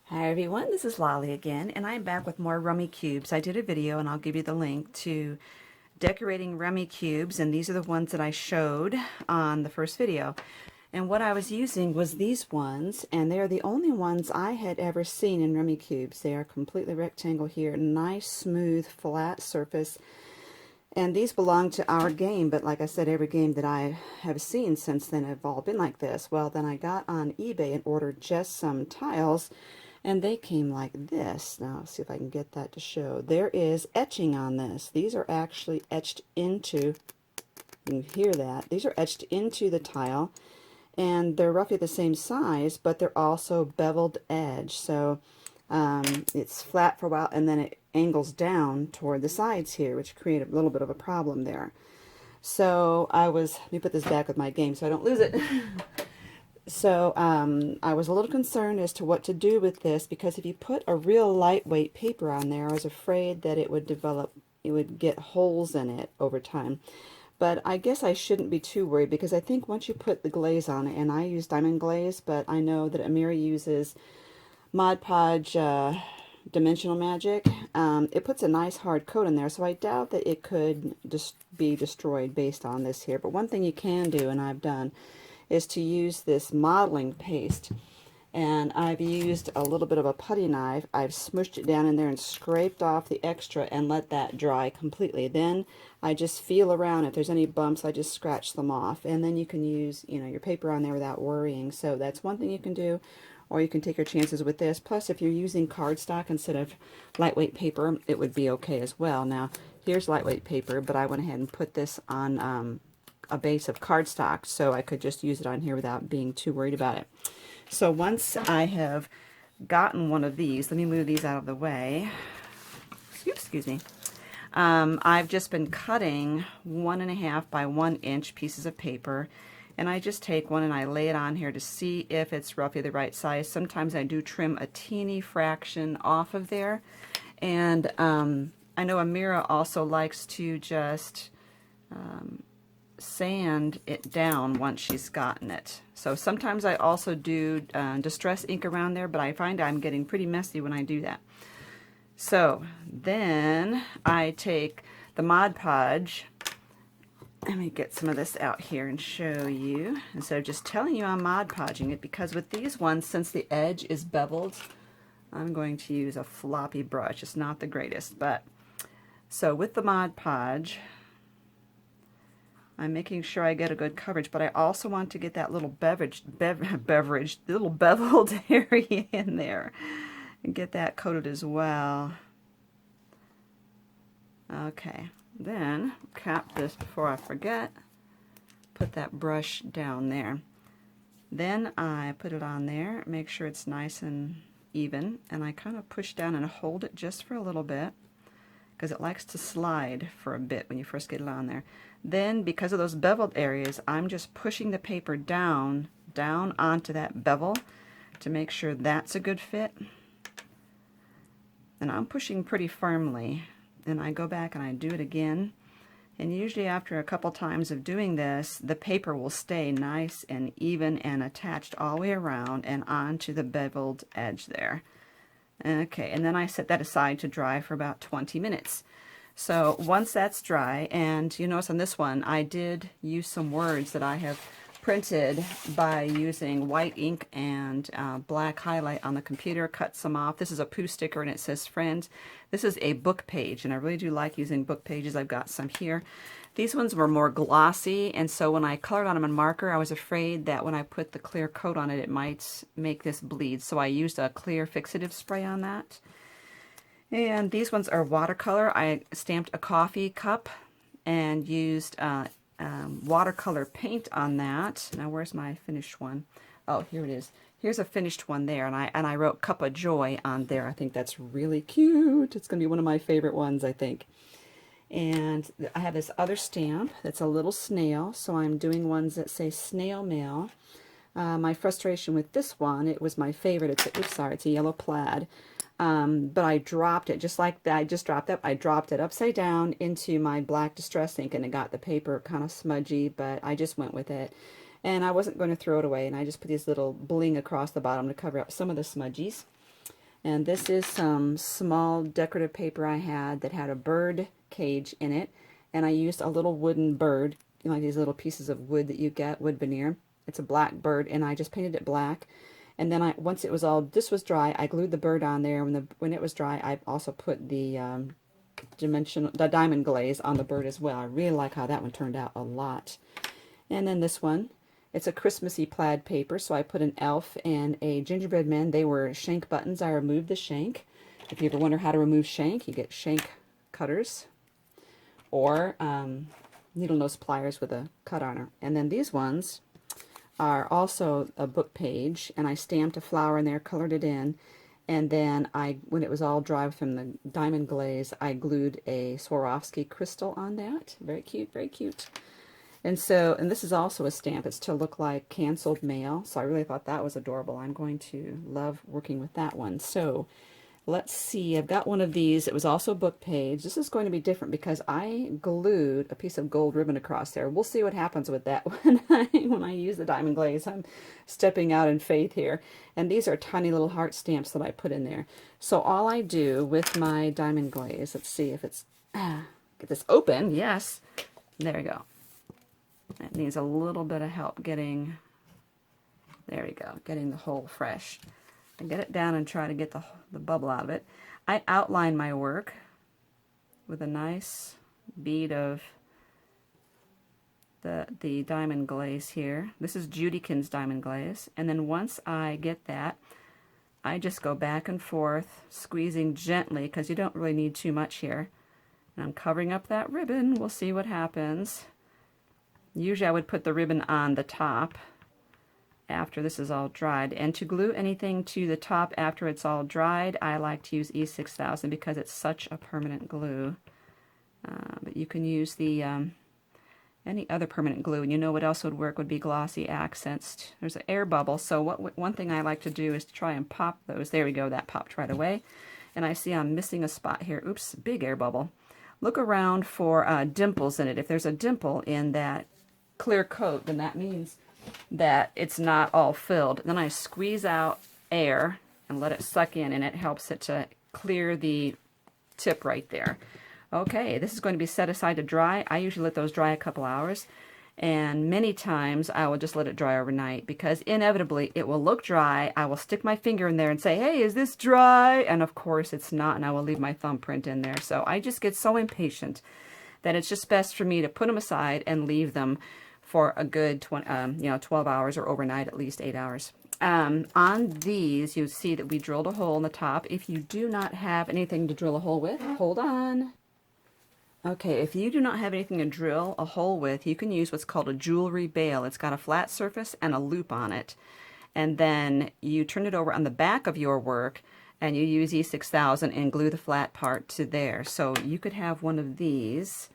Hi everyone, this is Lolly again, and I'm back with more rummy cubes. I did a video, and I'll give you the link to decorating rummy cubes, and these are the ones that I showed on the first video. And what I was using was these ones, and they're the only ones I had ever seen in rummy cubes. They are completely rectangle here, nice, smooth, flat surface. And these belong to our game, but like I said, every game that I have seen since then have all been like this. Well, then I got on eBay and ordered just some tiles, and they came like this. Now, let's see if I can get that to show. There is etching on this. These are actually etched into, you can hear that, these are etched into the tile, and they're roughly the same size, but they're also beveled edge. So it's flat for a while, and then it angles down toward the sides here, which create a little bit of a problem there. So let me put this back with my game so I don't lose it. So I was a little concerned as to what to do with this, because if you put a real lightweight paper on there, I was afraid that it would get holes in it over time. But I guess I shouldn't be too worried, because I think once you put the glaze on it, and I use diamond glaze, but I know that Amira uses Mod Podge Dimensional Magic, it puts a nice hard coat in there, so I doubt that it could just be destroyed based on this here. But one thing you can do, and I've done, is to use this modeling paste. And I've used a little bit of a putty knife. I've smushed it down in there and scraped off the extra and let that dry completely. Then I just feel around. If there's any bumps, I just scratch them off. And then you can use, your paper on there without worrying. So that's one thing you can do. Or you can take your chances with this. Plus, if you're using cardstock instead of lightweight paper, it would be okay as well. Now, here's lightweight paper, but I went ahead and put this on a base of cardstock, so I could just use it on here without being too worried about it. So once I have gotten one of these, let me move these out of the way. Excuse me. I've just been cutting 1.5 by 1 inch pieces of paper, and I just take one and I lay it on here to see if it's roughly the right size. Sometimes I do trim a teeny fraction off of there, and I know Amira also likes to just sand it down once she's gotten it. So sometimes I also do distress ink around there, but I find I'm getting pretty messy when I do that. So then I take the Mod Podge. Let me get some of this out here and show you, instead of just telling you I'm Mod Podging it, because with these ones, since the edge is beveled, I'm going to use a floppy brush. It's not the greatest, but so with the Mod Podge, I'm making sure I get a good coverage, but I also want to get that little little beveled area in there and get that coated as well. Okay, then cap this before I forget. Put that brush down there. Then I put it on there, make sure it's nice and even, and I kind of push down and hold it just for a little bit, because it likes to slide for a bit when you first get it on there. Then, because of those beveled areas, I'm just pushing the paper down onto that bevel to make sure that's a good fit. And I'm pushing pretty firmly. And I go back and I do it again. And usually after a couple times of doing this, the paper will stay nice and even and attached all the way around and onto the beveled edge there. Okay, and then I set that aside to dry for about 20 minutes. So once that's dry, and you notice on this one, I did use some words that I have printed by using white ink and black highlight on the computer, cut some off. This is a poo sticker and it says friends. This is a book page, and I really do like using book pages. I've got some here. These ones were more glossy, and so when I colored on them in marker, I was afraid that when I put the clear coat on it, it might make this bleed. So I used a clear fixative spray on that. And these ones are watercolor. I stamped a coffee cup and used watercolor paint on that. Now where's my finished one? Oh, here it is. Here's a finished one there, and I wrote Cup of Joy on there. I think that's really cute. It's going to be one of my favorite ones, I think. And I have this other stamp that's a little snail, so I'm doing ones that say snail mail. My frustration with this one, it was my favorite. It's a yellow plaid. But I dropped it just like that. I just dropped it. I dropped it upside down into my black distress ink, and it got the paper kind of smudgy, but I just went with it. And I wasn't going to throw it away, and I just put this little bling across the bottom to cover up some of the smudgies. And this is some small decorative paper I had that had a bird cage in it. And I used a little wooden bird, you know, like these little pieces of wood that you get, wood veneer. It's a black bird, and I just painted it black. And then once it was this was dry, I glued the bird on there. When it was dry, I also put the diamond glaze on the bird as well. I really like how that one turned out a lot. And then this one, it's a Christmassy plaid paper, so I put an elf and a gingerbread man. They were shank buttons. I removed the shank. If you ever wonder how to remove shank, you get shank cutters or needle nose pliers with a cut on her. And then these ones are also a book page, and I stamped a flower in there, colored it in, and then when it was all dry from the diamond glaze, I glued a Swarovski crystal on that. Very cute, very cute. And this is also a stamp. It's to look like canceled mail, so I really thought that was adorable. I'm going to love working with that one. So let's see, I've got one of these. It was also a book page. This is going to be different because I glued a piece of gold ribbon across there. We'll see what happens with that when I use the diamond glaze. I'm stepping out in faith here. And these are tiny little heart stamps that I put in there. So all I do with my diamond glaze, let's see if it's, get this open, yes. There we go. It needs a little bit of help getting, there we go, getting the hole fresh. I get it down and try to get the bubble out of it. I outline my work with a nice bead of the diamond glaze here. This is Judykins diamond glaze. And then once I get that, I just go back and forth, squeezing gently, because you don't really need too much here. And I'm covering up that ribbon. We'll see what happens. Usually I would put the ribbon on the top after this is all dried. And to glue anything to the top after it's all dried, I like to use E6000 because it's such a permanent glue. But you can use the any other permanent glue. And you know what else would work would be glossy accents. There's an air bubble, so one thing I like to do is to try and pop those. There we go, that popped right away. And I see I'm missing a spot here. Oops, big air bubble. Look around for dimples in it. If there's a dimple in that clear coat, then that means that it's not all filled. Then I squeeze out air and let it suck in, and it helps it to clear the tip right there. Okay, this is going to be set aside to dry. I usually let those dry a couple hours, and many times I will just let it dry overnight because inevitably it will look dry. I will stick my finger in there and say, hey, is this dry? And of course it's not, and I will leave my thumbprint in there. So I just get so impatient that it's just best for me to put them aside and leave them for a good 12 hours, or overnight at least 8 hours. On these, you see that we drilled a hole in the top. If you do not have anything to drill a hole with, hold on. Okay, if you do not have anything to drill a hole with, you can use what's called a jewelry bail. It's got a flat surface and a loop on it. And then you turn it over on the back of your work, and you use E6000 and glue the flat part to there. So you could have one of these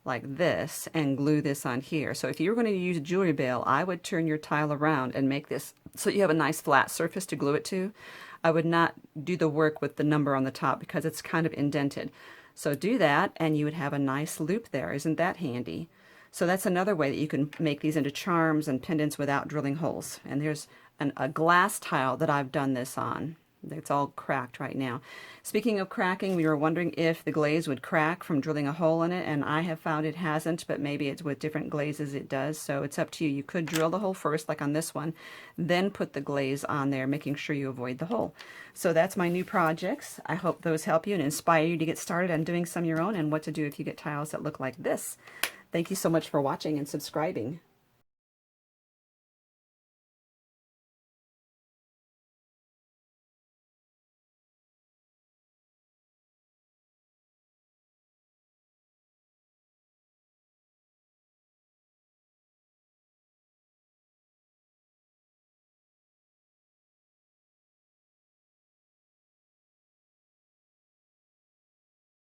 like this and glue this on here. So if you were going to use a jewelry bail, I would turn your tile around and make this so you have a nice flat surface to glue it to. I would not do the work with the number on the top because it's kind of indented. So do that and you would have a nice loop there. Isn't that handy? So that's another way that you can make these into charms and pendants without drilling holes. And there's a glass tile that I've done this on. It's all cracked right now. Speaking of cracking, we were wondering if the glaze would crack from drilling a hole in it, and I have found it hasn't, but maybe it's with different glazes it does, so it's up to you. You could drill the hole first, like on this one, then put the glaze on there, making sure you avoid the hole. So that's my new projects. I hope those help you and inspire you to get started on doing some of your own and what to do if you get tiles that look like this. Thank you so much for watching and subscribing.